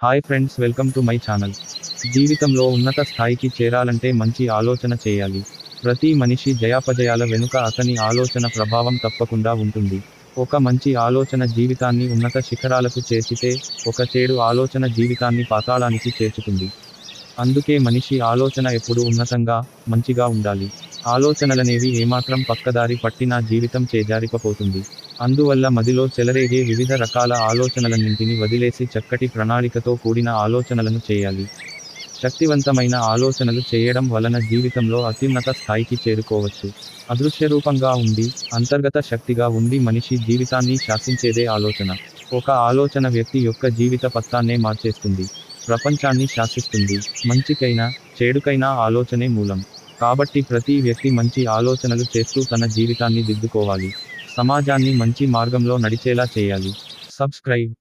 Hi friends, welcome to my channel. జీవితంలో ఉన్నత స్థాయికి చేరాలంటే మంచి ఆలోచన చేయాలి. ప్రతి మనిషి జయాపజయాల వెనుక అతని ఆలోచన ప్రభావం తప్పకుండా ఉంటుంది. ఒక మంచి ఆలోచన జీవితాన్ని ఉన్నత శిఖరాలకు చేర్చితే, ఒక చెడు ఆలోచన జీవితాన్ని పాతాళానికి చేర్చుతుంది. అందుకే మనిషి ఆలోచన ఎప్పుడు ఉన్నతంగా, మంచిగా ఉండాలి. ఆలోచనలనేవి ఏమాత్రం పక్కదారి పట్టినా జీవితం చేజారిపోతుంది. అందువల్ల మదిలో చెలరేగే వివిధ రకాల ఆలోచనలన్నింటిని వదిలేసి చక్కటి ప్రణాళికతో కూడిన ఆలోచనలను చేయాలి. శక్తివంతమైన ఆలోచనలు చేయడం వలన జీవితంలో అత్యున్నత స్థాయికి చేరుకోవచ్చు. అదృశ్యరూపంగా ఉండి, అంతర్గత శక్తిగా ఉండి మనిషి జీవితాన్ని శాసించేదే ఆలోచన. ఒక ఆలోచన వ్యక్తి యొక్క జీవిత పత్తాన్నే మార్చేస్తుంది, ప్రపంచాన్ని శాసిస్తుంది. మంచికైనా, చెడుకైనా ఆలోచనే మూలం. కాబట్టి ప్రతి వ్యక్తి మంచి ఆలోచనలు చేస్తూ తన జీవితాన్ని దిద్దుకోవాలి. సమాజాన్ని మంచి మార్గంలో నడిచేలా చేయాలి. సబ్స్క్రైబ్.